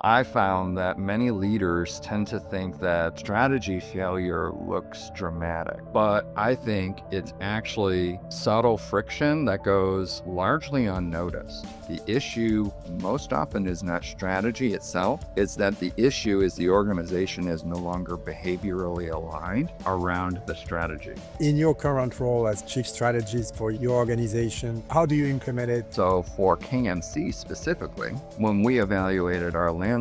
I found that many leaders tend to think that strategy failure looks dramatic, but I think it's actually subtle friction that goes largely unnoticed. The issue most often is not strategy itself, it's that the issue is the organization is no longer behaviorally aligned around the strategy. In your current role as chief strategist for your organization, how do you implement it? So for KMC specifically, when we evaluated our landscape,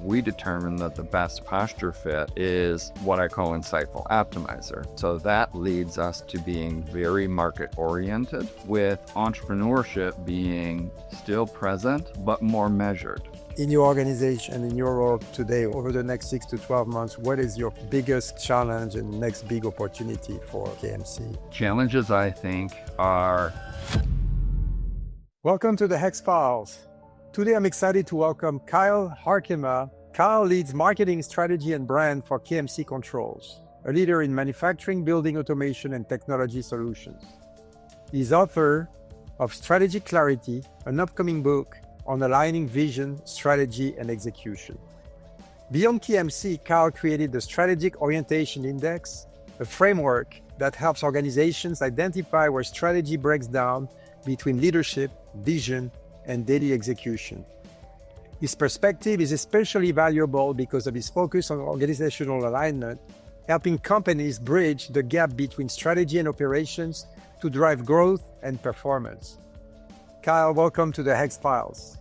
we determined that the best posture fit is what I call insightful optimizer. So that leads us to being very market oriented, with entrepreneurship being still present, but more measured. In your organization, in your role today, over the next 6 to 12 months, what is your biggest challenge and next big opportunity for KMC? Challenges, I think, are... Welcome to the Hex Files. Today, I'm excited to welcome Kyle Harkema. Kyle leads marketing strategy and brand for KMC Controls, a leader in manufacturing, building automation, and technology solutions. He's author of Strategic Clarity, an upcoming book on aligning vision, strategy, and execution. Beyond KMC, Kyle created the Strategic Orientation Index, a framework that helps organizations identify where strategy breaks down between leadership, vision, and daily execution. His perspective is especially valuable because of his focus on organizational alignment, helping companies bridge the gap between strategy and operations to drive growth and performance. Kyle, welcome to the Hex Files.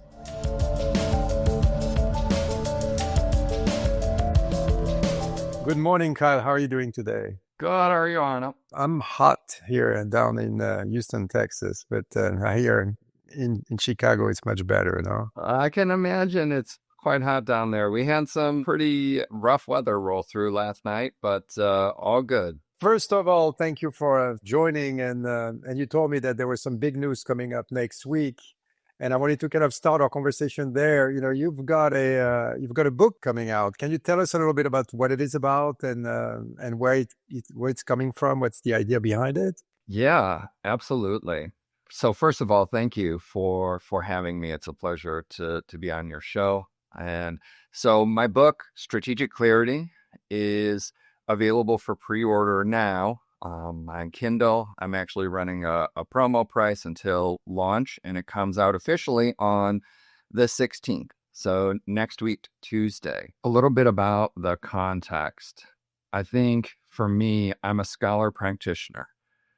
Good morning, Kyle. How are you doing today? Good, how are you, Arnaud? I'm hot here and down in Houston, Texas, but here in Chicago, it's much better, no? I can imagine it's quite hot down there. We had some pretty rough weather roll through last night, but all good. First of all, thank you for joining, and you told me that there was some big news coming up next week, and I wanted to kind of start our conversation there. You know, you've got a book coming out. Can you tell us a little bit about what it is about and where it's coming from? What's the idea behind it? Yeah, absolutely. So first of all, thank you for having me. It's a pleasure to be on your show. And so my book, Strategic Clarity, is available for pre-order now on Kindle. I'm actually running a promo price until launch, and it comes out officially on the 16th. So next week, Tuesday. A little bit about the context. I think for me, I'm a scholar practitioner.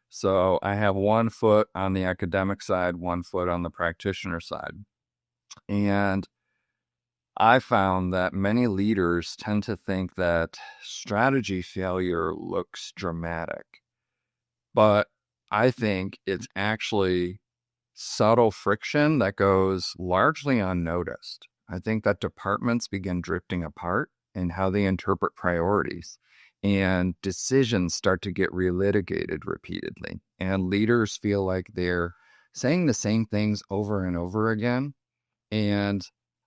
So I have one foot on the academic side, one foot on the practitioner side. And I found that many leaders tend to think that strategy failure looks dramatic, but I think it's actually subtle friction that goes largely unnoticed. I think that departments begin drifting apart in how they interpret priorities, and decisions start to get relitigated repeatedly, and leaders feel like they're saying the same things over and over again. And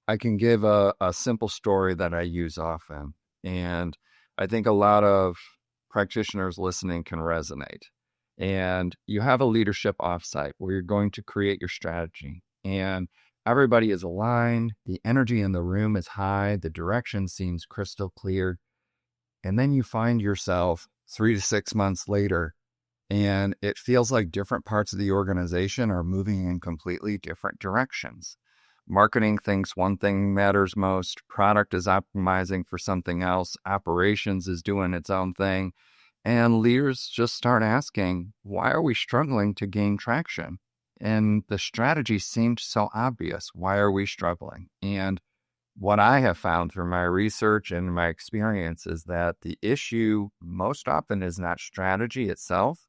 I can give a simple story that I use often, and I think a lot of practitioners listening can resonate. And you have a leadership offsite where you're going to create your strategy, and everybody is aligned, the energy in the room is high, the direction seems crystal clear, and then you find yourself 3 to 6 months later, and it feels like different parts of the organization are moving in completely different directions. Marketing thinks one thing matters most, product is optimizing for something else, operations is doing its own thing, and leaders just start asking, why are we struggling to gain traction? And the strategy seemed so obvious. Why are we struggling? And what I have found through my research and my experience is that the issue most often is not strategy itself.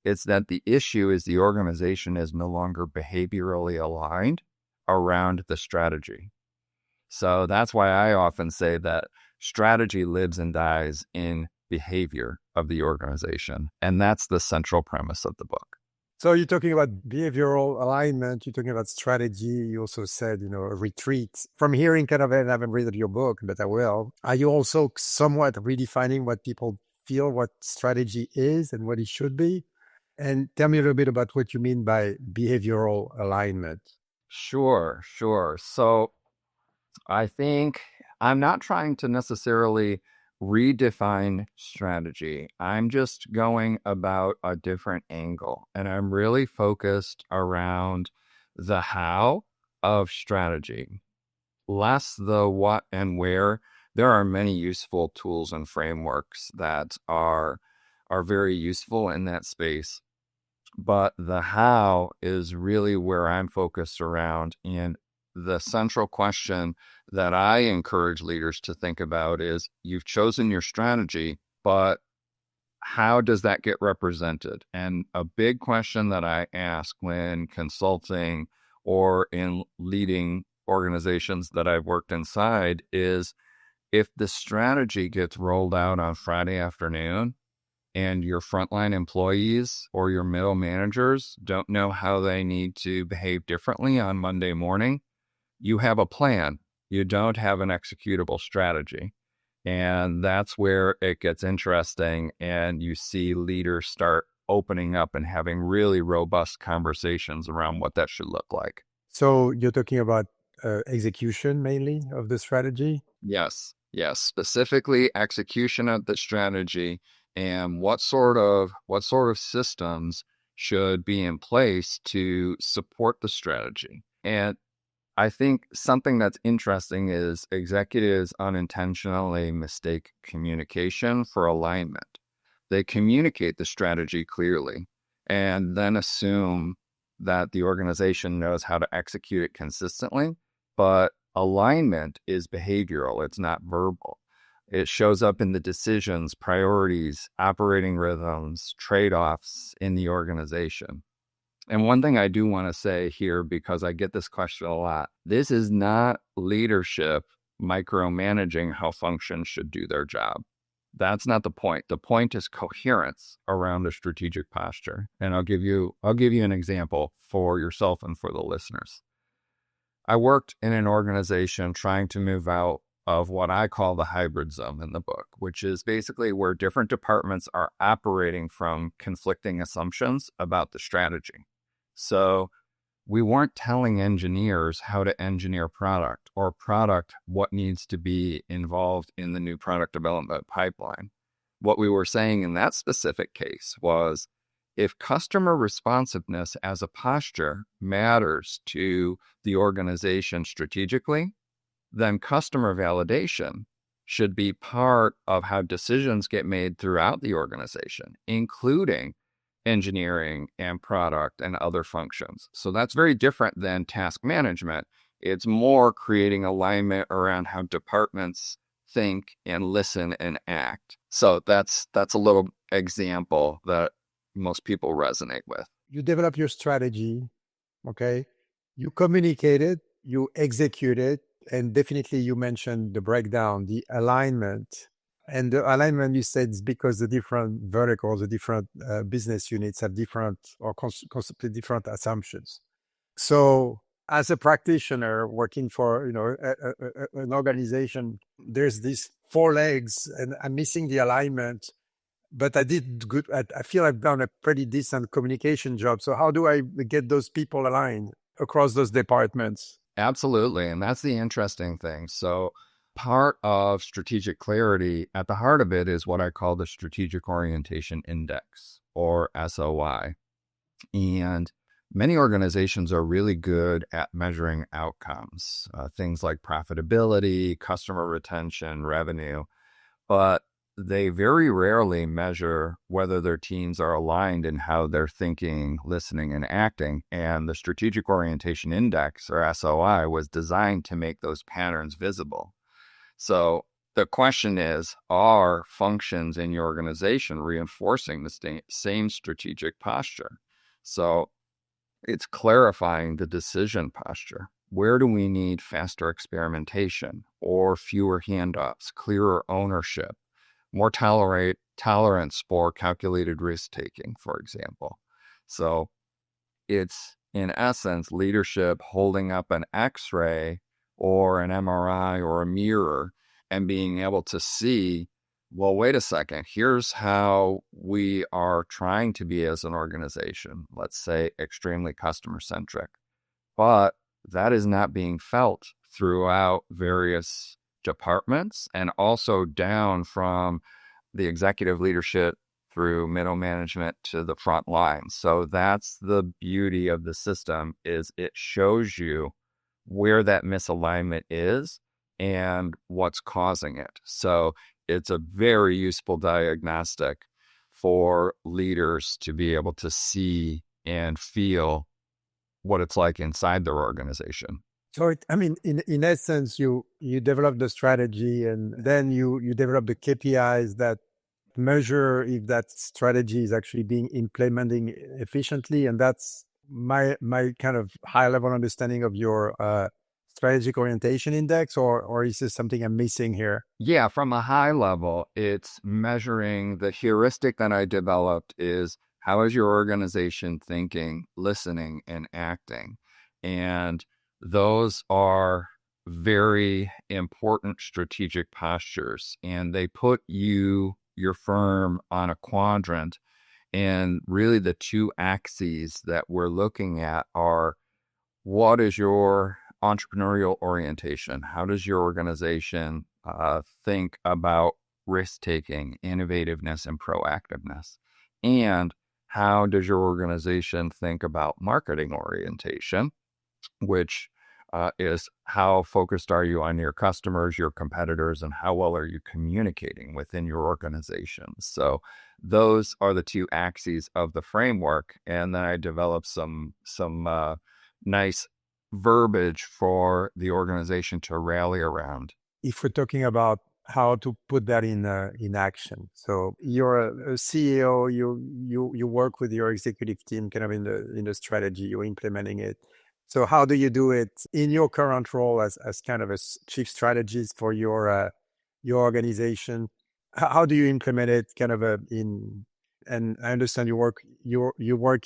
It's that the issue is the organization is no longer behaviorally aligned around the strategy. So that's why I often say that strategy lives and dies in behavior of the organization. And that's the central premise of the book. So you're talking about behavioral alignment, you're talking about strategy, you also said, a retreat. From hearing and I haven't read your book, but I will. Are you also somewhat redefining what people feel what strategy is and what it should be? And tell me a little bit about what you mean by behavioral alignment. Sure. So I think I'm not trying to necessarily redefine strategy. I'm just going about a different angle, and I'm really focused around the how of strategy, less the what and where. There are many useful tools and frameworks that are very useful in that space, but the how is really where I'm focused around. And the central question that I encourage leaders to think about is, you've chosen your strategy, but how does that get represented? And a big question that I ask when consulting or in leading organizations that I've worked inside is, if the strategy gets rolled out on Friday afternoon and your frontline employees or your middle managers don't know how they need to behave differently on Monday morning, you have a plan. You don't have an executable strategy. And that's where it gets interesting, and you see leaders start opening up and having really robust conversations around what that should look like. So you're talking about execution mainly of the strategy? Yes, specifically execution of the strategy and what sort of systems should be in place to support the strategy. And I think something that's interesting is executives unintentionally mistake communication for alignment. They communicate the strategy clearly and then assume that the organization knows how to execute it consistently. But alignment is behavioral, it's not verbal. It shows up in the decisions, priorities, operating rhythms, trade-offs in the organization. And one thing I do want to say here, because I get this question a lot, this is not leadership micromanaging how functions should do their job. That's not the point. The point is coherence around a strategic posture. And I'll give you an example for yourself and for the listeners. I worked in an organization trying to move out of what I call the hybrid zone in the book, which is basically where different departments are operating from conflicting assumptions about the strategy. So we weren't telling engineers how to engineer product, or product what needs to be involved in the new product development pipeline. What we were saying in that specific case was, if customer responsiveness as a posture matters to the organization strategically, then customer validation should be part of how decisions get made throughout the organization, including engineering and product and other functions. So that's very different than task management. It's more creating alignment around how departments think and listen and act. So that's a little example that most people resonate with. You develop your strategy, okay? You communicate it, you execute it, and definitely you mentioned the breakdown, the alignment. And the alignment, you said, is because the different verticals, the different business units have different or constantly different assumptions. So as a practitioner working for an organization, there's these four legs and I'm missing the alignment, but I did good. I feel I've done a pretty decent communication job. So how do I get those people aligned across those departments? Absolutely. And that's the interesting thing. So part of strategic clarity, at the heart of it, is what I call the Strategic Orientation Index, or SOI. And many organizations are really good at measuring outcomes, things like profitability, customer retention, revenue, but they very rarely measure whether their teams are aligned in how they're thinking, listening, and acting. And the Strategic Orientation Index, or SOI, was designed to make those patterns visible. So the question is, are functions in your organization reinforcing the same strategic posture? So it's clarifying the decision posture. Where do we need faster experimentation or fewer handoffs, clearer ownership, more tolerance for calculated risk-taking, for example? So it's, in essence, leadership holding up an X-ray or an MRI or a mirror and being able to see, well, wait a second, here's how we are trying to be as an organization, let's say extremely customer-centric, but that is not being felt throughout various departments and also down from the executive leadership through middle management to the front line. So that's the beauty of the system, is it shows you where that misalignment is and what's causing it. So it's a very useful diagnostic for leaders to be able to see and feel what it's like inside their organization. So, in essence, you develop the strategy, and then you develop the KPIs that measure if that strategy is actually being implemented efficiently. And that's my kind of high level understanding of your strategic orientation index, or is this something I'm missing here? Yeah, from a high level, it's measuring. The heuristic that I developed is, how is your organization thinking, listening, and acting? And those are very important strategic postures, and they put your firm on a quadrant. And really the two axes that we're looking at are, what is your entrepreneurial orientation? How does your organization think about risk-taking, innovativeness, and proactiveness? And how does your organization think about marketing orientation, which is how focused are you on your customers, your competitors, and how well are you communicating within your organization? So those are the two axes of the framework. And then I developed some nice verbiage for the organization to rally around. If we're talking about how to put that in action, so you're a CEO, you work with your executive team, kind of in the strategy, you're implementing it. So how do you do it in your current role as kind of a chief strategist for your organization? How do you implement it kind of and I understand you work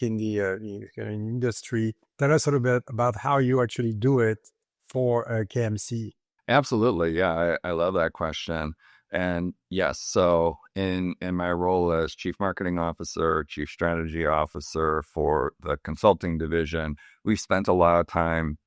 in the industry. Tell us a little bit about how you actually do it for KMC. Absolutely. Yeah, I love that question. And yes, so in my role as Chief Marketing Officer, Chief Strategy Officer for the consulting division, we've spent a lot of time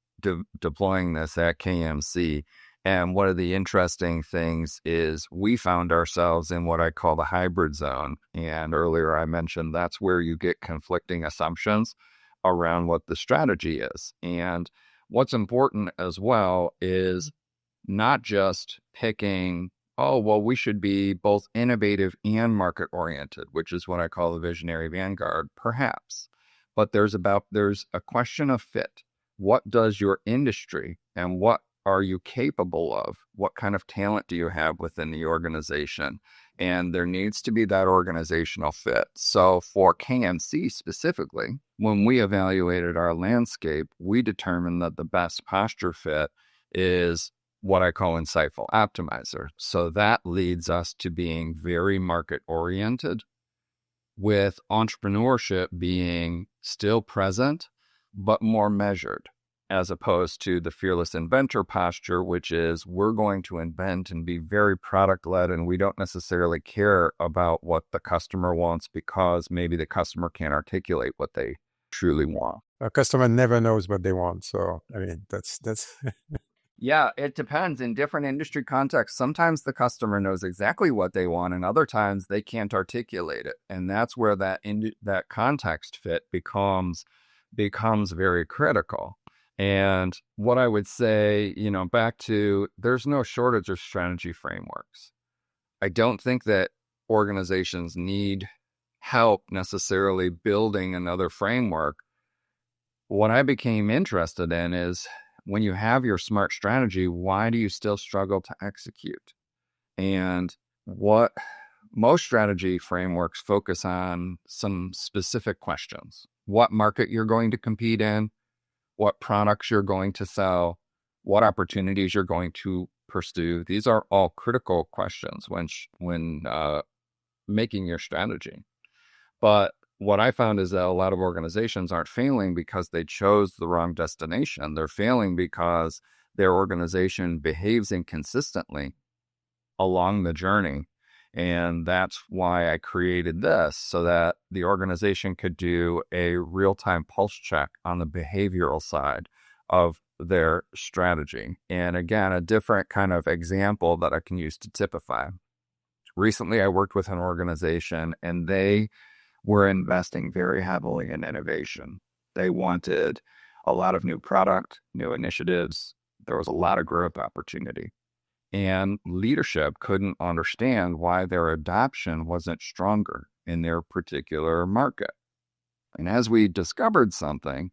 deploying this at KMC. And one of the interesting things is we found ourselves in what I call the hybrid zone. And earlier I mentioned that's where you get conflicting assumptions around what the strategy is. And what's important as well is not just picking, oh, well, we should be both innovative and market oriented, which is what I call the visionary vanguard, perhaps. But there's a question of fit. What does your industry and what are you capable of? What kind of talent do you have within the organization? And there needs to be that organizational fit. So for KMC specifically, when we evaluated our landscape, we determined that the best posture fit is what I call insightful optimizer. So that leads us to being very market oriented, with entrepreneurship being still present, but more measured, as opposed to the fearless inventor posture, which is we're going to invent and be very product led, and we don't necessarily care about what the customer wants because maybe the customer can't articulate what they truly want. A customer never knows what they want. So, that's Yeah, it depends. In different industry contexts, sometimes the customer knows exactly what they want, and other times they can't articulate it. And that's where that context fit becomes very critical. And what I would say, back to, there's no shortage of strategy frameworks. I don't think that organizations need help necessarily building another framework. What I became interested in is, when you have your smart strategy, why do you still struggle to execute? And what most strategy frameworks focus on some specific questions: what market you're going to compete in, what products you're going to sell, what opportunities you're going to pursue. These are all critical questions when making your strategy. But what I found is that a lot of organizations aren't failing because they chose the wrong destination. They're failing because their organization behaves inconsistently along the journey. And that's why I created this, so that the organization could do a real-time pulse check on the behavioral side of their strategy. And again, a different kind of example that I can use to typify. Recently, I worked with an organization and they were investing very heavily in innovation. They wanted a lot of new product, new initiatives. There was a lot of growth opportunity. And leadership couldn't understand why their adoption wasn't stronger in their particular market. And as we discovered something,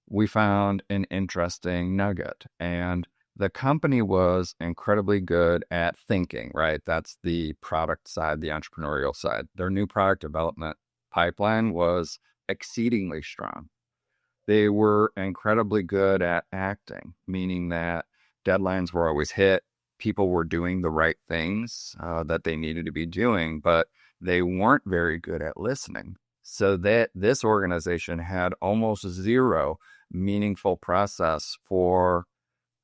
we found an interesting nugget. And the company was incredibly good at thinking, right? That's the product side, the entrepreneurial side. Their new product development pipeline was exceedingly strong. They were incredibly good at acting, meaning that deadlines were always hit. People were doing the right things that they needed to be doing, but they weren't very good at listening. So that this organization had almost zero meaningful process for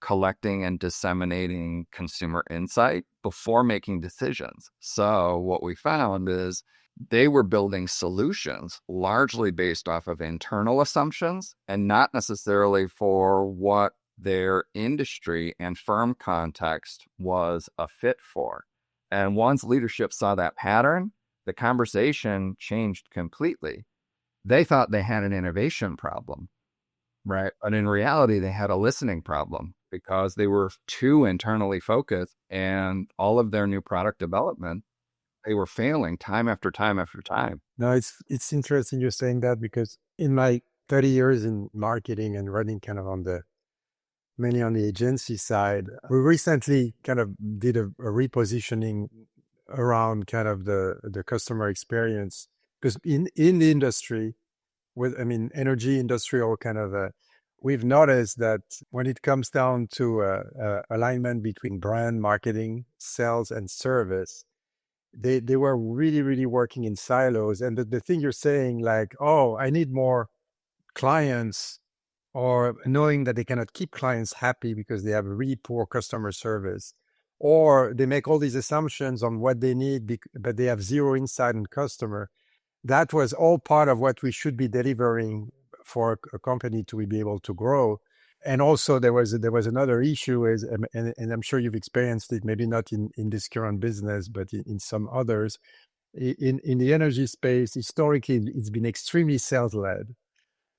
collecting and disseminating consumer insight before making decisions. So what we found is they were building solutions largely based off of internal assumptions and not necessarily for what their industry and firm context was a fit for. And once leadership saw that pattern, the conversation changed completely. They thought they had an innovation problem, right? But in reality, they had a listening problem because they were too internally focused, and all of their new product development, they were failing time after time after time. No, it's interesting you're saying that, because in my 30 years in marketing and running kind of mainly on the agency side, we recently kind of did a repositioning around kind of the customer experience, because in the industry energy industrial kind of we've noticed that when it comes down to alignment between brand, marketing, sales, and service, they were really, really working in silos. And the thing you're saying, like, oh, I need more clients, or knowing that they cannot keep clients happy because they have a really poor customer service, or they make all these assumptions on what they need, but they have zero insight on customer. That was all part of what we should be delivering for a company to be able to grow. And also there was another issue is, and I'm sure you've experienced it, maybe not in this current business, but in some others, in the energy space, historically, it's been extremely sales-led.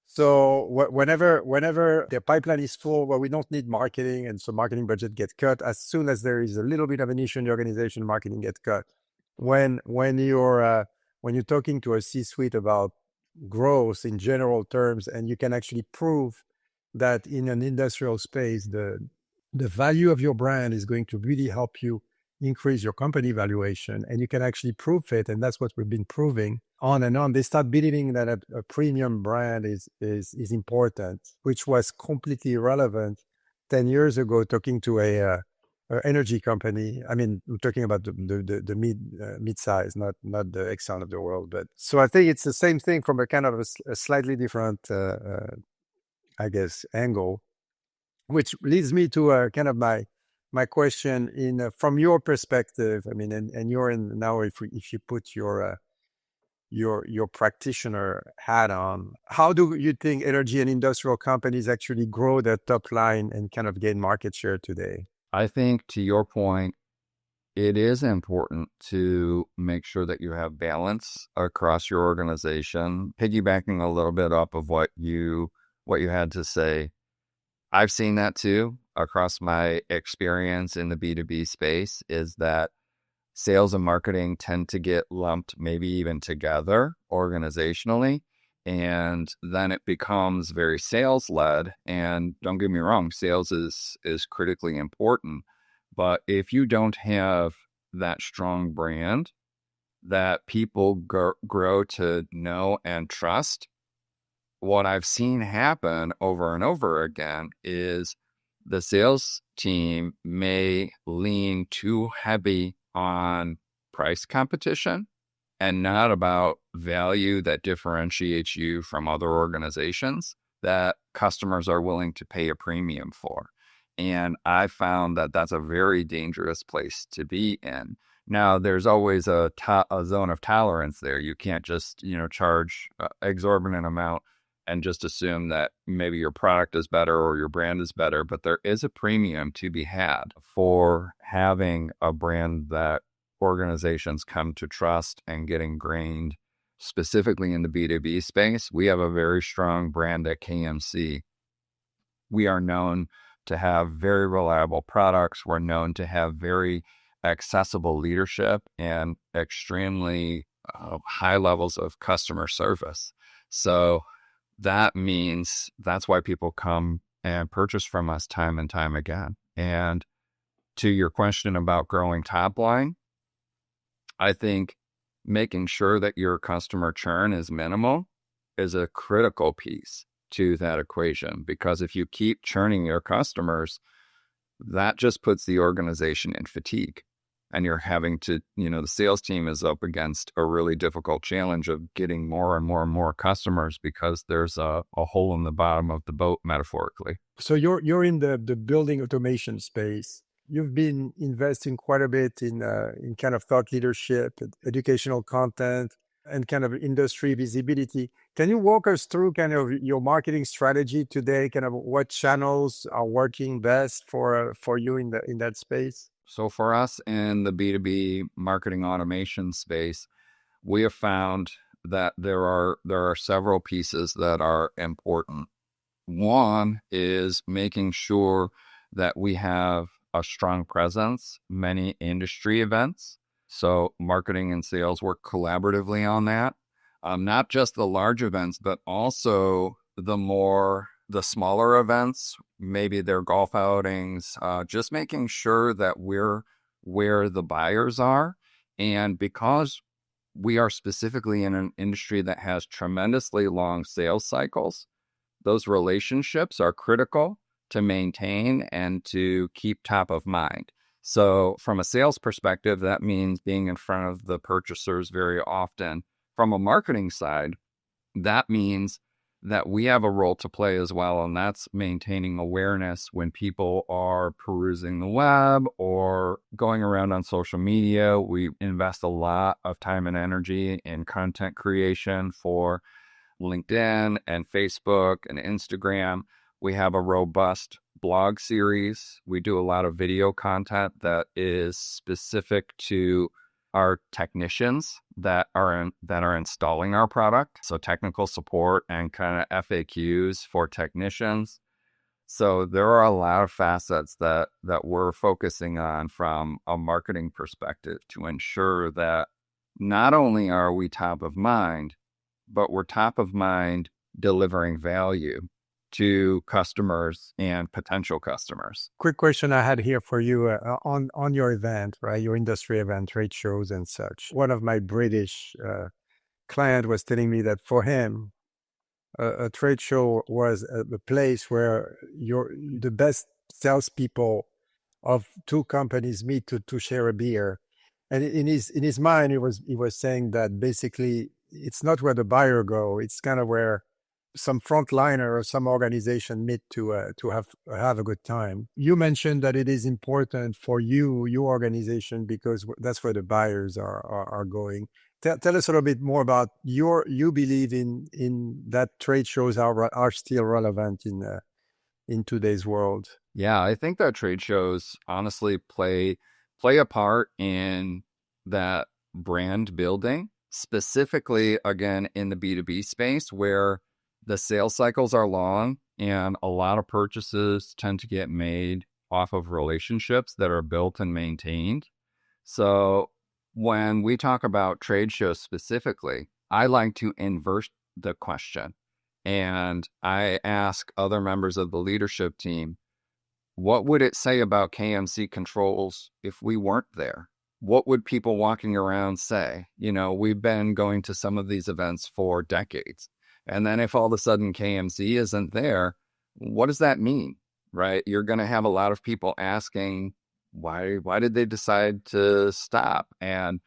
So whenever the pipeline is full, well, we don't need marketing, and so marketing budget gets cut. As soon as there is a little bit of an issue in the organization, marketing gets cut. When you're talking to a C-suite about growth in general terms, and you can actually prove that in an industrial space, the value of your brand is going to really help you increase your company valuation, and you can actually prove it, and that's what we've been proving on and on. They start believing that a premium brand is important, which was completely irrelevant 10 years ago, talking to a energy company. I mean, I'm talking about the mid-size, not the Exxon of the world. But so I think it's the same thing from a kind of a slightly different, I guess, angle, which leads me to kind of my question in from your perspective. I mean, and you're in now. If you put your practitioner hat on, how do you think energy and industrial companies actually grow their top line and kind of gain market share today? I think, to your point, it is important to make sure that you have balance across your organization. Piggybacking a little bit up of what you had to say, I've seen that too across my experience in the B2B space, is that sales and marketing tend to get lumped maybe even together organizationally. And then it becomes very sales-led. And don't get me wrong, sales is critically important. But if you don't have that strong brand that people grow to know and trust, what I've seen happen over and over again is the sales team may lean too heavy on price competition and not about value that differentiates you from other organizations that customers are willing to pay a premium for. And I found that that's a very dangerous place to be in. Now, there's always a zone of tolerance there. You can't just, charge exorbitant amount and just assume that maybe your product is better or your brand is better, but there is a premium to be had for having a brand that organizations come to trust and get ingrained. Specifically in the B2B space, we have a very strong brand at KMC. We are known to have very reliable products. We're known to have very accessible leadership and extremely high levels of customer service. So that means that's why people come and purchase from us time and time again. And to your question about growing top line, I think making sure that your customer churn is minimal is a critical piece to that equation, because if you keep churning your customers, that just puts the organization in fatigue. And you're having to, the sales team is up against a really difficult challenge of getting more and more and more customers because there's a hole in the bottom of the boat, metaphorically. So you're in the building automation space. You've been investing quite a bit in kind of thought leadership, educational content, and kind of industry visibility. Can you walk us through kind of your marketing strategy today? Kind of what channels are working best for you in that space? So for us in the B2B marketing automation space, we have found that there are several pieces that are important. One is making sure that we have a strong presence, many industry events. So marketing and sales work collaboratively on that. Not just the large events, but also the smaller events, maybe their golf outings, just making sure that we're where the buyers are. And because we are specifically in an industry that has tremendously long sales cycles, those relationships are critical to maintain and to keep top of mind. So from a sales perspective, that means being in front of the purchasers very often. From a marketing side, that means that we have a role to play as well, and that's maintaining awareness when people are perusing the web or going around on social media. We invest a lot of time and energy in content creation for LinkedIn and Facebook and Instagram. We have a robust blog series. We do a lot of video content that is specific to our technicians that are installing our product. So technical support and kind of FAQs for technicians. So there are a lot of facets that we're focusing on from a marketing perspective to ensure that not only are we top of mind, but we're top of mind delivering value to customers and potential customers. Quick question I had here for you on your event, right? Your industry event, trade shows and such. One of my British client was telling me that for him, a trade show was a place where the best salespeople of two companies meet to share a beer. And in his mind, he was saying that basically it's not where the buyer go. It's kind of where some frontliner or some organization meet to have a good time. You mentioned that it is important for your organization because that's where the buyers are going. Tell us a little bit more about you believe in that trade shows are still relevant in today's world. Yeah, I think that trade shows honestly play a part in that brand building, specifically again in the B2B space where the sales cycles are long and a lot of purchases tend to get made off of relationships that are built and maintained. So when we talk about trade shows specifically, I like to invert the question and I ask other members of the leadership team, what would it say about KMC Controls if we weren't there? What would people walking around say? We've been going to some of these events for decades. And then if all of a sudden KMC isn't there, what does that mean, right? You're going to have a lot of people asking, why did they decide to stop? And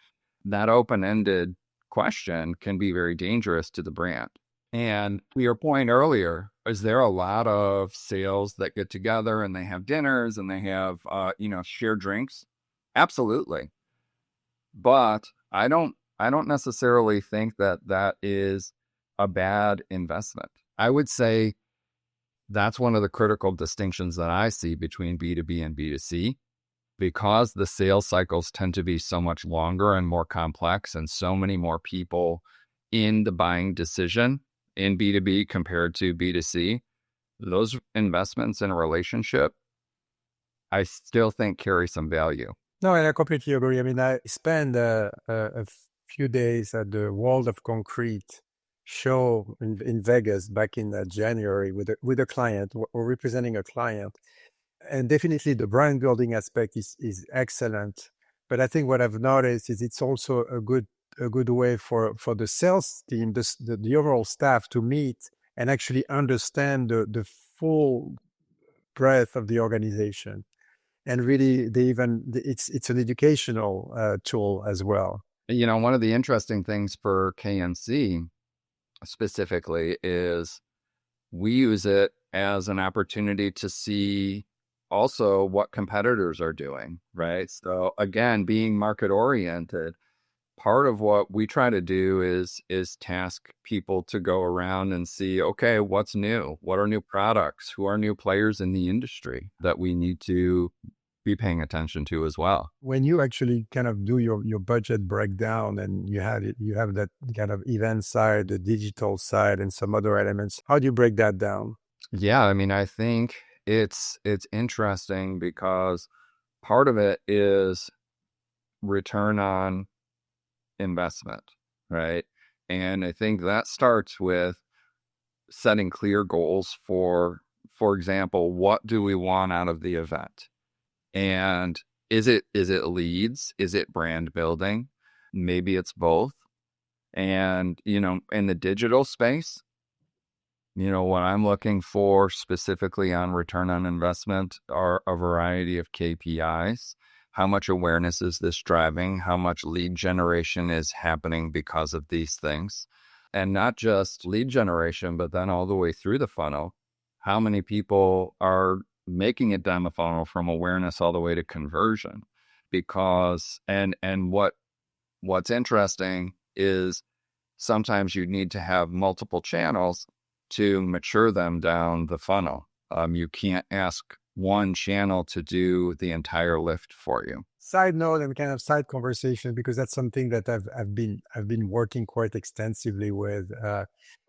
that open-ended question can be very dangerous to the brand. And to your point earlier, is there a lot of sales that get together and they have dinners and they have, shared drinks? Absolutely. But I don't necessarily think that is a bad investment. I would say that's one of the critical distinctions that I see between B2B and B2C, because the sales cycles tend to be so much longer and more complex, and so many more people in the buying decision in B2B compared to B2C. Those investments in a relationship, I still think carry some value. No, and I completely agree. I mean, I spent a few days at the World of Concrete show in Vegas back in January with a client or representing a client. And definitely the brand building aspect is excellent. But I think what I've noticed is it's also a good way for the sales team, the overall staff, to meet and actually understand the full breadth of the organization. And really, it's an educational tool as well. You know, one of the interesting things for KMC specifically is we use it as an opportunity to see also what competitors are doing, right? So again, being market oriented, part of what we try to do is task people to go around and see, okay, what's new? What are new products? Who are new players in the industry that we need to be paying attention to as well? When you actually kind of do your budget breakdown and you have that kind of event side, the digital side, and some other elements, how do you break that down? Yeah, I mean, I think it's interesting because part of it is return on investment, right? And I think that starts with setting clear goals for example, what do we want out of the event? And is it leads? Is it brand building? Maybe it's both. And, you know, in the digital space, you know, what I'm looking for specifically on return on investment are a variety of KPIs. How much awareness is this driving? How much lead generation is happening because of these things? And not just lead generation, but then all the way through the funnel. How many people are making it down the funnel from awareness all the way to conversion? Because, and what's interesting is sometimes you need to have multiple channels to mature them down the funnel. You can't ask one channel to do the entire lift for you. Side note and kind of side conversation, because that's something that I've been working quite extensively with.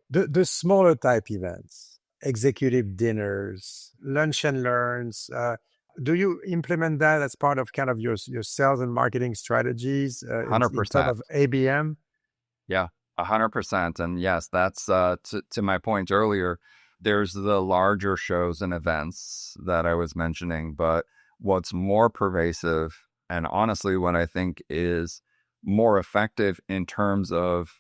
The smaller type events, executive dinners, lunch and learns. Do you implement that as part of kind of your sales and marketing strategies in 100%. terms of ABM? Yeah, 100%. And yes, that's to my point earlier. There's the larger shows and events that I was mentioning, but what's more pervasive, and honestly, what I think is more effective in terms of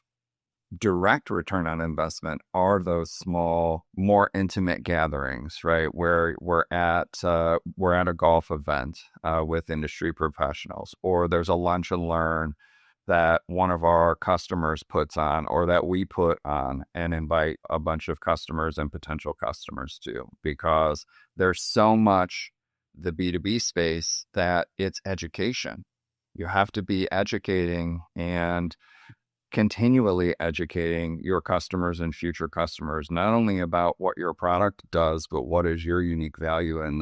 direct return on investment, are those small, more intimate gatherings, right? Where we're at a golf event with industry professionals, or there's a lunch and learn that one of our customers puts on, or that we put on and invite a bunch of customers and potential customers to, because there's so much the B2B space that it's education. You have to be educating and continually educating your customers and future customers, not only about what your product does, but what is your unique value in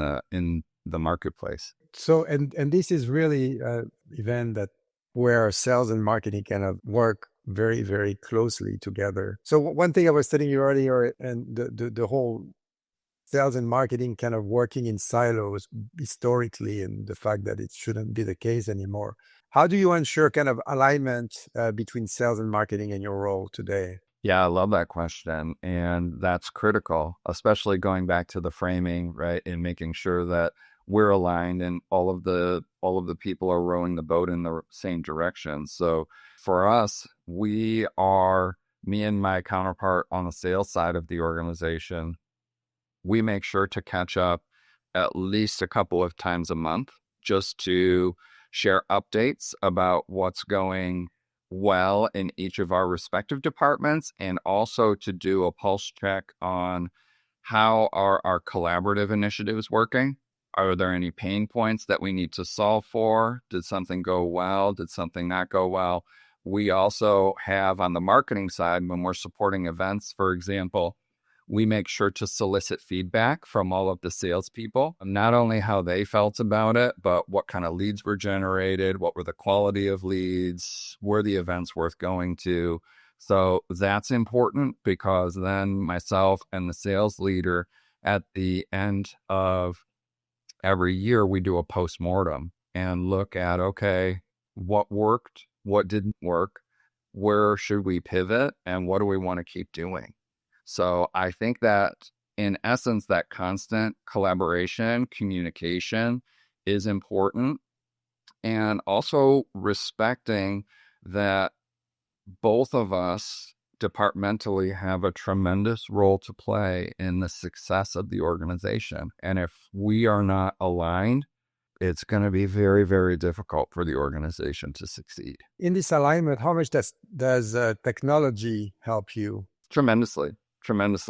the marketplace. So, and this is really an event that where sales and marketing kind of work very, very closely together. So one thing I was telling you earlier, and the whole sales and marketing kind of working in silos historically, and the fact that it shouldn't be the case anymore. How do you ensure kind of alignment between sales and marketing in your role today? Yeah, I love that question. And that's critical, especially going back to the framing, right? And making sure that we're aligned and all of the people are rowing the boat in the same direction. So for us, me and my counterpart on the sales side of the organization, we make sure to catch up at least a couple of times a month just to share updates about what's going well in each of our respective departments, and also to do a pulse check on how are our collaborative initiatives working. Are there any pain points that we need to solve for? Did something go well? Did something not go well? We also have on the marketing side, when we're supporting events, for example, we make sure to solicit feedback from all of the salespeople, not only how they felt about it, but what kind of leads were generated, what were the quality of leads, were the events worth going to. So that's important, because then myself and the sales leader at the end of every year, we do a postmortem and look at, okay, what worked, what didn't work, where should we pivot, and what do we want to keep doing? So I think that in essence, that constant collaboration, communication is important, and also respecting that both of us departmentally have a tremendous role to play in the success of the organization. And if we are not aligned, it's going to be very, very difficult for the organization to succeed. In this alignment, how much does technology help you? Tremendously.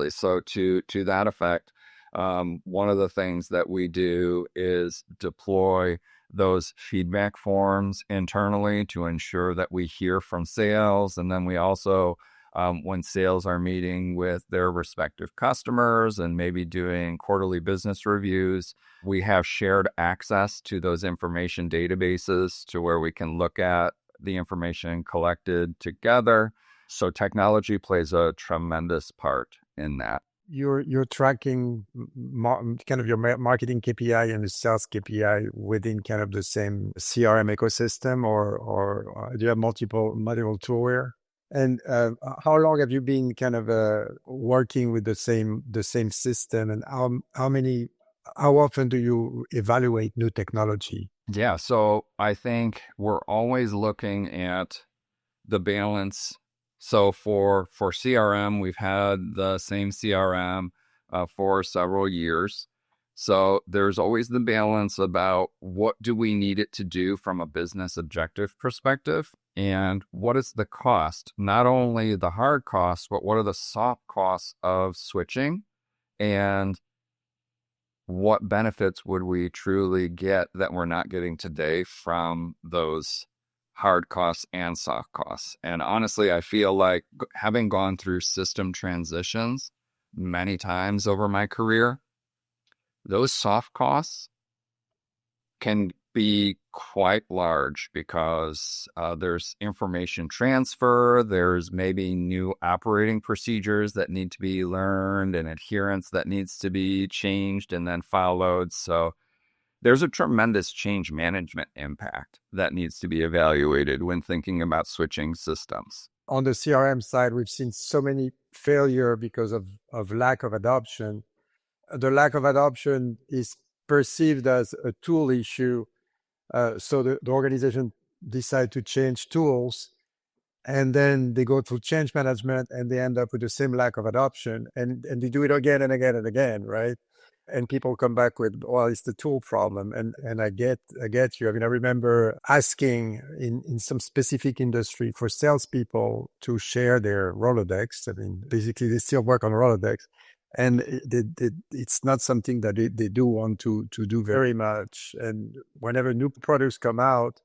So to that effect, one of the things that we do is deploy those feedback forms internally to ensure that we hear from sales. And then we also, when sales are meeting with their respective customers and maybe doing quarterly business reviews, we have shared access to those information databases to where we can look at the information collected together. So technology plays a tremendous part in that. You're tracking kind of your marketing KPI and the sales KPI within kind of the same CRM ecosystem, or do you have multiple toolware? And how long have you been kind of working with the same system, and how often do you evaluate new technology? Yeah, so I think we're always looking at the balance. So for CRM, we've had the same CRM for several years. So there's always the balance about what do we need it to do from a business objective perspective, and what is the cost, not only the hard costs, but what are the soft costs of switching, and what benefits would we truly get that we're not getting today from those hard costs and soft costs. And honestly, I feel like having gone through system transitions many times over my career, those soft costs can be quite large, because there's information transfer, there's maybe new operating procedures that need to be learned, and adherence that needs to be changed and then followed. So there's a tremendous change management impact that needs to be evaluated when thinking about switching systems. On the CRM side, we've seen so many failure because of lack of adoption. The lack of adoption is perceived as a tool issue. So the organization decide to change tools, and then they go through change management, and they end up with the same lack of adoption, and they do it again and again and again, right? And people come back with, well, it's the tool problem. And I get you. I mean, I remember asking in some specific industry for salespeople to share their Rolodex. I mean, basically they still work on Rolodex, and it's not something that they do want to do very much. And whenever new products come out,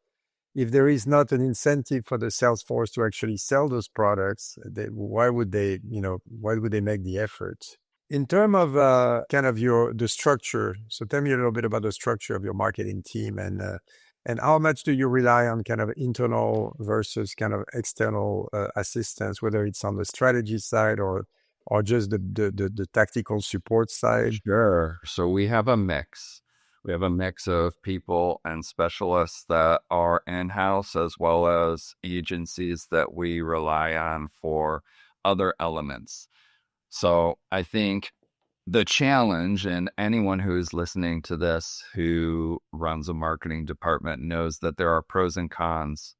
if there is not an incentive for the sales force to actually sell those products, why would they make the effort? In terms of kind of the structure, so tell me a little bit about the structure of your marketing team, and how much do you rely on kind of internal versus kind of external assistance, whether it's on the strategy side or just the tactical support side? Sure. So we have a mix. We have a mix of people and specialists that are in-house, as well as agencies that we rely on for other elements. So I think the challenge, and anyone who's listening to this who runs a marketing department knows that there are pros and cons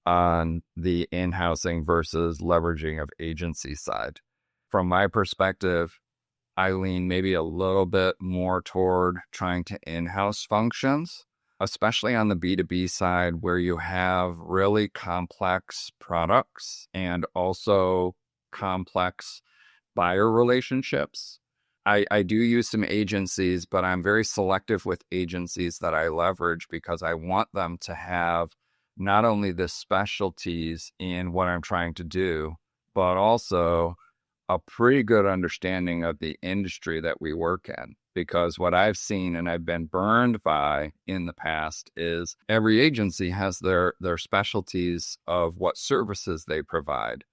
on the in-housing versus leveraging of agency side. From my perspective, I lean maybe a little bit more toward trying to in-house functions, especially on the B2B side, where you have really complex products and also complex buyer relationships. I do use some agencies, but I'm very selective with agencies that I leverage, because I want them to have not only the specialties in what I'm trying to do, but also a pretty good understanding of the industry that we work in. Because what I've seen and I've been burned by in the past is every agency has their specialties of what services they provide.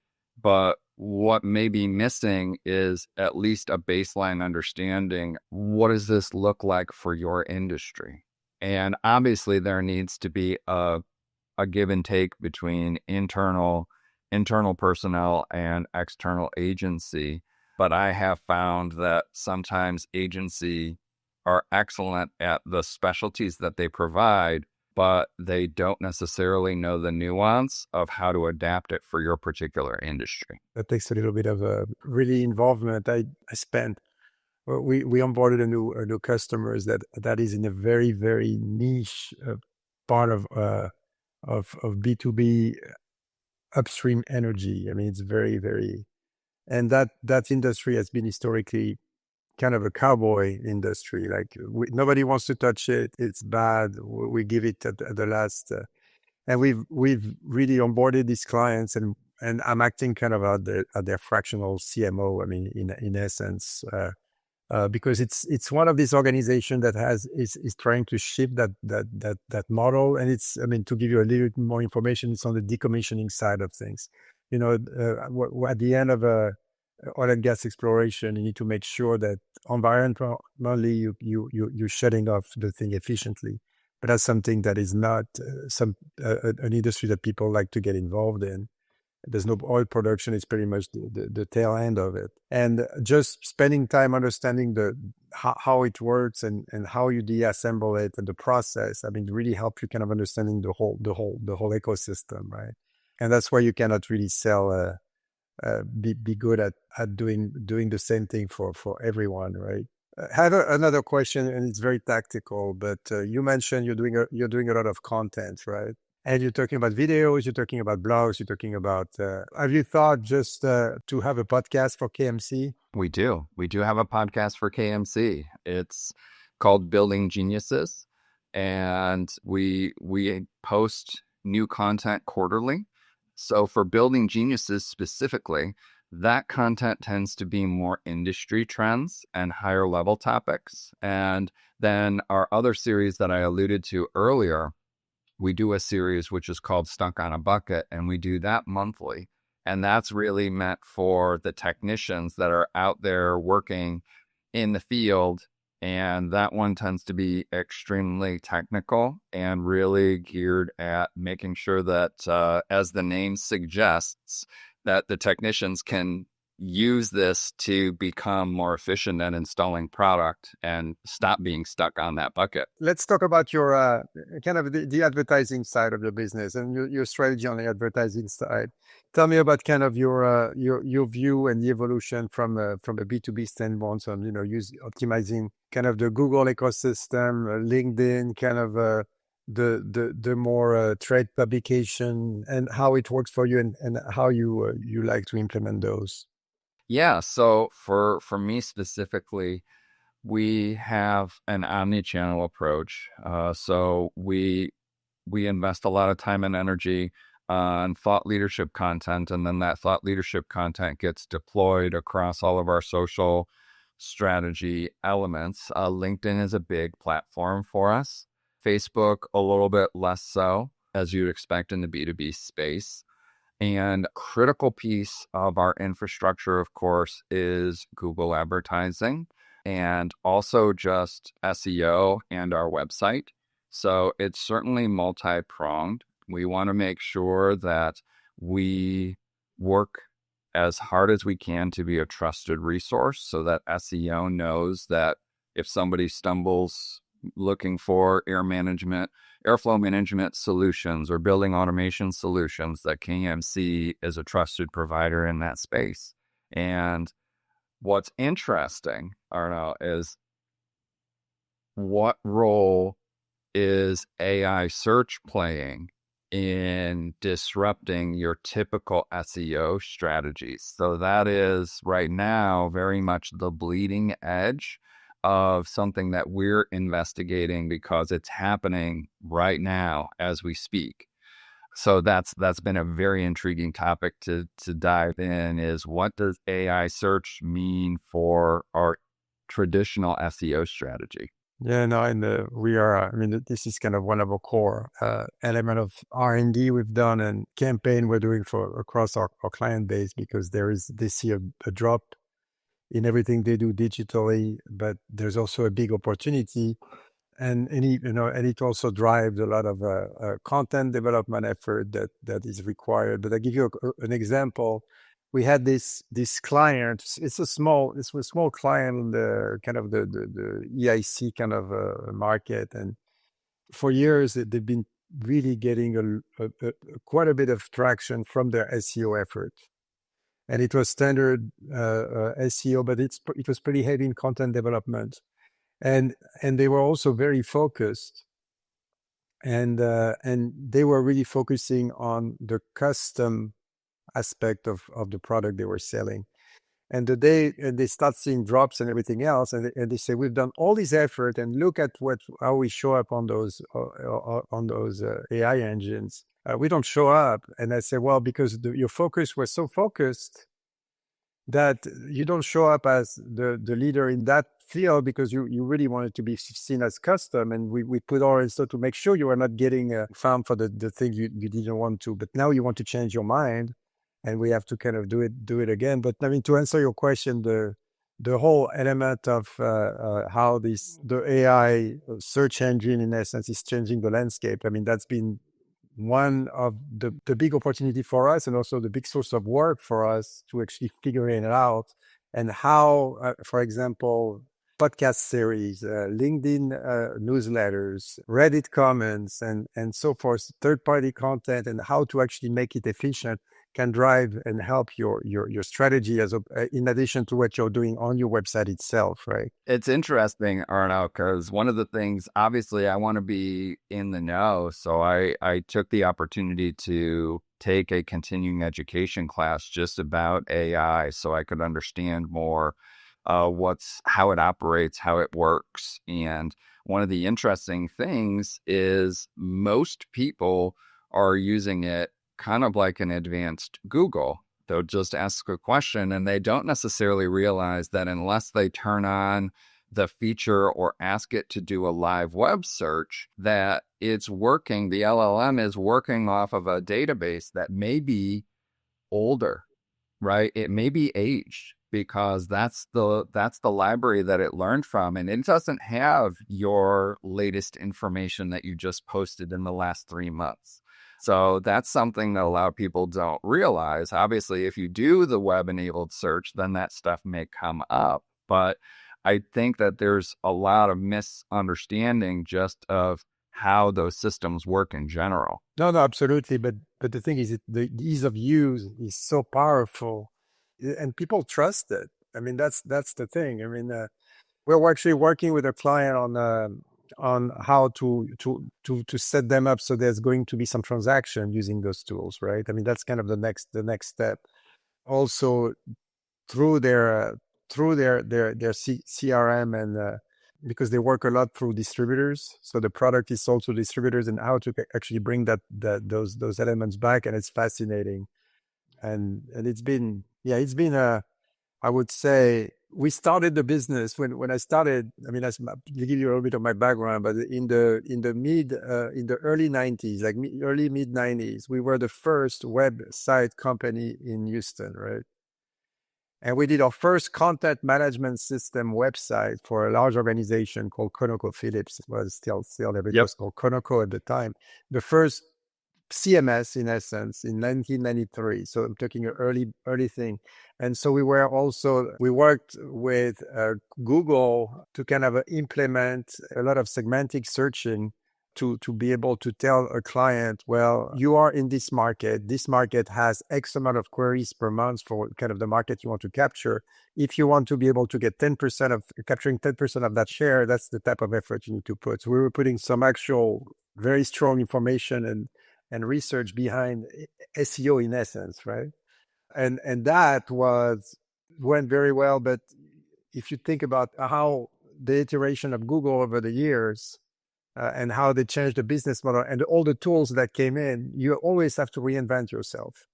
But what may be missing is at least a baseline understanding. What does this look like for your industry? And obviously there needs to be a give and take between internal personnel and external agency. But I have found that sometimes agency are excellent at the specialties that they provide, but they don't necessarily know the nuance of how to adapt it for your particular industry. That takes a little bit of really involvement. I spent, we onboarded a new customers that is in a very, very niche part of B2B upstream energy. I mean, it's very, very, and that industry has been historically kind of a cowboy industry. Like nobody wants to touch it. It's bad. We give it at the last, and we've really onboarded these clients, and I'm acting kind of at their fractional CMO. I mean, in essence, because it's one of these organizations that is trying to shift that model, and it's, I mean, to give you a little more information, it's on the decommissioning side of things. You know, at the end of a oil and gas exploration, you need to make sure that environmentally you're shutting off the thing efficiently. But that's something that is not an industry that people like to get involved in. There's no oil production. It's pretty much the tail end of it. And just spending time understanding how it works and how you deassemble it and the process, I mean, really help you kind of understanding the whole ecosystem, right? And that's why you cannot really sell be good at doing the same thing for everyone, right? I have another question, and it's very tactical, but you mentioned you're doing a lot of content, right? And you're talking about videos, you're talking about blogs, you're talking about, have you thought just to have a podcast for KMC? We do have a podcast for KMC. It's called Building Geniuses, and we post new content quarterly. So for Building Geniuses specifically, that content tends to be more industry trends and higher level topics. And then our other series that I alluded to earlier, we do a series which is called Stuck on a Bucket, and we do that monthly. And that's really meant for the technicians that are out there working in the field. And that one tends to be extremely technical and really geared at making sure that, as the name suggests, that the technicians can use this to become more efficient at installing product and stop being stuck on that bucket. Let's talk about your kind of the advertising side of your business and your strategy on the advertising side. Tell me about kind of your view and the evolution from a B2B standpoint on, you know, optimizing kind of the Google ecosystem, LinkedIn, kind of the more trade publication, and how it works for you and how you like to implement those. Yeah, so for me specifically, we have an omni-channel approach. So we invest a lot of time and energy on thought leadership content, and then that thought leadership content gets deployed across all of our social strategy elements. LinkedIn is a big platform for us. Facebook, a little bit less so, as you'd expect in the B2B space. And a critical piece of our infrastructure, of course, is Google advertising and also just SEO and our website. So it's certainly multi-pronged. We want to make sure that we work as hard as we can to be a trusted resource so that SEO knows that if somebody stumbles looking for airflow management solutions or building automation solutions, that KMC is a trusted provider in that space. And what's interesting, Arnaud, is what role is AI search playing in disrupting your typical SEO strategies? So that is right now very much the bleeding edge of something that we're investigating because it's happening right now as we speak. So that's been a very intriguing topic to dive in, is what does AI search mean for our traditional SEO strategy? Yeah, no, and we are, I mean, this is kind of one of our core element of R&D we've done and campaign we're doing for across our client base, because they see a drop in everything they do digitally, but there's also a big opportunity. And it also drives a lot of content development effort that is required. But I give you an example. We had this client. It's a small client in the kind of the EIC kind of market, and for years they've been really getting quite a bit of traction from their SEO effort. And it was standard SEO, but it was pretty heavy in content development. And they were also very focused, and they were really focusing on the custom aspect of the product they were selling. And they start seeing drops and everything else, and they say, we've done all this effort, and look at how we show up on those AI engines. We don't show up. And I say, well, because your focus was so focused that you don't show up as the leader in that field, because you really wanted to be seen as custom. And we put our effort to make sure you are not getting found for the thing you didn't want to. But now you want to change your mind, and we have to kind of do it again. But I mean, to answer your question, the whole element of how the AI search engine, in essence, is changing the landscape. I mean, that's been one of the big opportunity for us, and also the big source of work for us to actually figuring it out. And how, for example, podcast series, LinkedIn newsletters, Reddit comments, and so forth, third-party content, and how to actually make it efficient can drive and help your strategy in addition to what you're doing on your website itself, right? It's interesting, Arnaud, because one of the things, obviously, I want to be in the know. So I took the opportunity to take a continuing education class just about AI, so I could understand more how it operates, how it works. And one of the interesting things is most people are using it kind of like an advanced Google. They'll just ask a question, and they don't necessarily realize that unless they turn on the feature or ask it to do a live web search, that it's working. The LLM is working off of a database that may be older, right? It may be aged, because that's the library that it learned from, and it doesn't have your latest information that you just posted in the last 3 months. So that's something that a lot of people don't realize. Obviously, if you do the web-enabled search, then that stuff may come up. But I think that there's a lot of misunderstanding just of how those systems work in general. No, absolutely. But the thing is, the ease of use is so powerful, and people trust it. I mean, that's the thing. I mean, we're actually working with a client on how to set them up so there's going to be some transaction using those tools, right? I mean, that's kind of the next step. Also, through their CRM, and because they work a lot through distributors, so the product is sold to distributors, and how to actually bring those elements back, and it's fascinating. And it's been I would say we started the business when I started. I mean, to give you a little bit of my background, but in the early 90s, like early mid 90s, we were the first website company in Houston, right? And we did our first content management system website for a large organization called ConocoPhillips. It was still it was called Conoco at the time. The first CMS, in essence, in 1993. So I'm talking an early thing. And so we worked with Google to kind of implement a lot of segmentic searching to be able to tell a client, well, you are in this market. This market has X amount of queries per month for kind of the market you want to capture. If you want to be able to get capturing 10% of that share, that's the type of effort you need to put. So we were putting some actual very strong information and research behind SEO, in essence, right? And that went very well. But if you think about how the iteration of Google over the years, and how they changed the business model and all the tools that came in, you always have to reinvent yourself.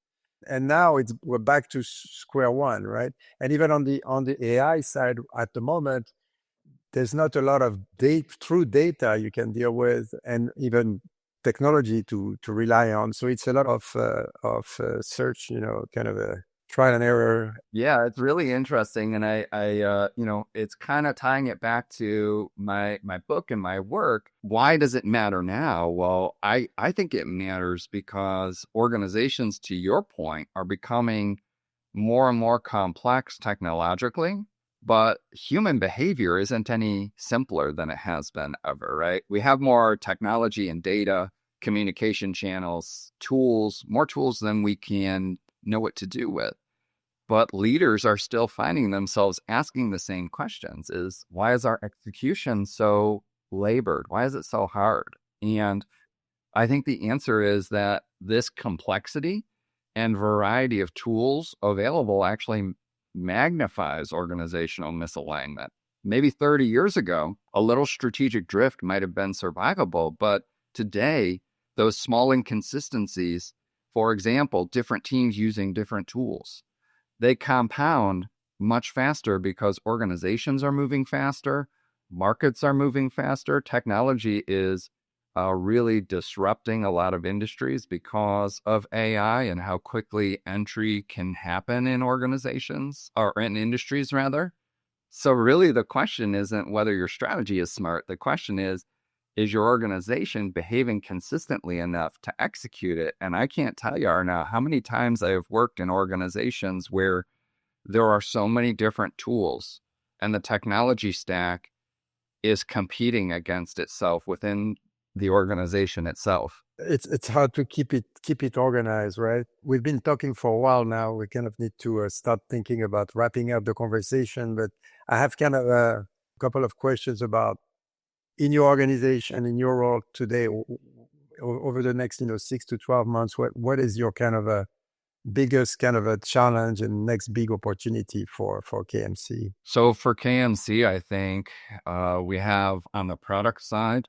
And now we're back to square one, right? And even on the AI side at the moment, there's not a lot of true data you can deal with, and even technology to rely on. So it's a lot of search, kind of a trial and error. Yeah, it's really interesting, and it's kind of tying it back to my book and my work. Why does it matter now? Well, I think it matters because organizations, to your point, are becoming more and more complex technologically, but human behavior isn't any simpler than it has been ever, right? We have more technology and data, communication channels, tools, more tools than we can know what to do with. But leaders are still finding themselves asking the same questions: is why is our execution so labored? Why is it so hard? And I think the answer is that this complexity and variety of tools available actually magnifies organizational misalignment. Maybe 30 years ago, a little strategic drift might have been survivable, but today, those small inconsistencies, for example, different teams using different tools, they compound much faster because organizations are moving faster, markets are moving faster. Technology is really disrupting a lot of industries because of AI and how quickly entry can happen in organizations, or in industries rather. So really the question isn't whether your strategy is smart. The question is your organization behaving consistently enough to execute it? And I can't tell you, Arnaud, how many times I have worked in organizations where there are so many different tools and the technology stack is competing against itself within the organization itself. It's hard to keep it organized, right? We've been talking for a while now. We kind of need to start thinking about wrapping up the conversation, but I have kind of a couple of questions about, in your organization, in your role today, over the next 6 to 12 months, what is your kind of a biggest kind of a challenge and next big opportunity for KMC? So for KMC, I think we have, on the product side,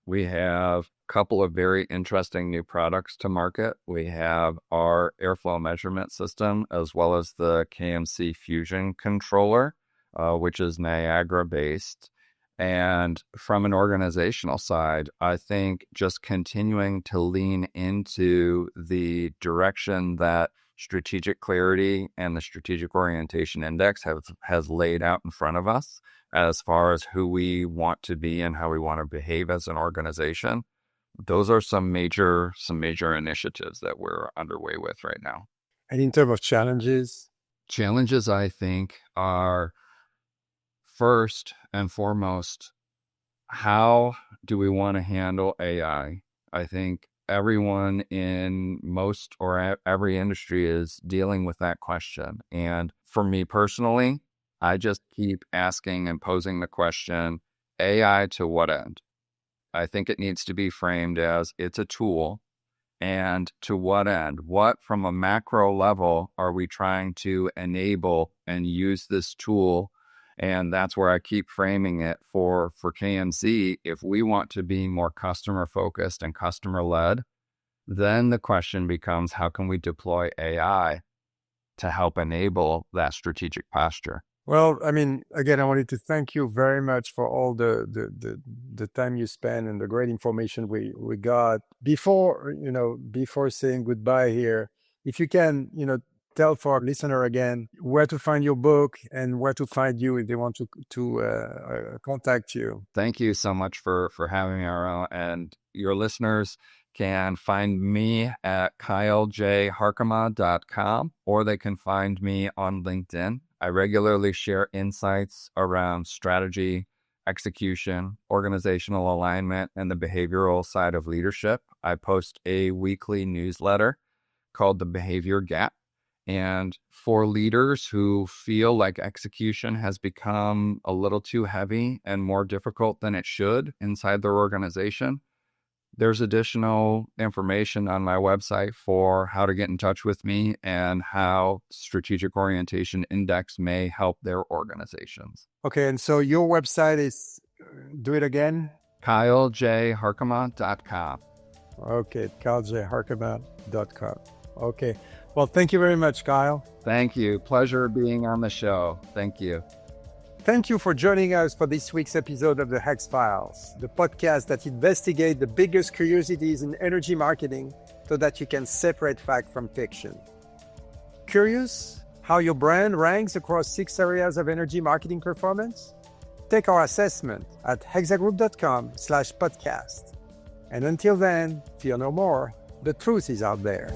we have a couple of very interesting new products to market. We have our airflow measurement system, as well as the KMC Fusion controller, which is Niagara based. And from an organizational side, I think just continuing to lean into the direction that strategic clarity and the strategic orientation index has laid out in front of us as far as who we want to be and how we want to behave as an organization. Those are some major initiatives that we're underway with right now. And in terms of challenges? Challenges, I think, are first and foremost, how do we want to handle AI? I think everyone in most or every industry is dealing with that question. And for me personally, I just keep asking and posing the question, AI to what end? I think it needs to be framed as it's a tool, and to what end? What, from a macro level, are we trying to enable and use this tool? And that's where I keep framing it for KMC. If we want to be more customer focused and customer led, then the question becomes, how can we deploy AI to help enable that strategic posture? Well, I mean, again, I wanted to thank you very much for all the time you spent and the great information we got. Before saying goodbye here, if you can, tell for our listener again where to find your book and where to find you if they want to contact you. Thank you so much for having me, Arnaud. And your listeners can find me at kylejharkema.com, or they can find me on LinkedIn. I regularly share insights around strategy, execution, organizational alignment, and the behavioral side of leadership. I post a weekly newsletter called The Behavior Gap. And for leaders who feel like execution has become a little too heavy and more difficult than it should inside their organization, there's additional information on my website for how to get in touch with me and how Strategic Orientation Index may help their organizations. Okay, and so your website is, do it again? KyleJHarkema.com. Okay, KyleJHarkema.com. Okay. Well, thank you very much, Kyle. Thank you. Pleasure being on the show. Thank you. Thank you for joining us for this week's episode of the Hex Files, the podcast that investigates the biggest curiosities in energy marketing so that you can separate fact from fiction. Curious how your brand ranks across 6 areas of energy marketing performance? Take our assessment at hexagroup.com/podcast. And until then, fear no more. The truth is out there.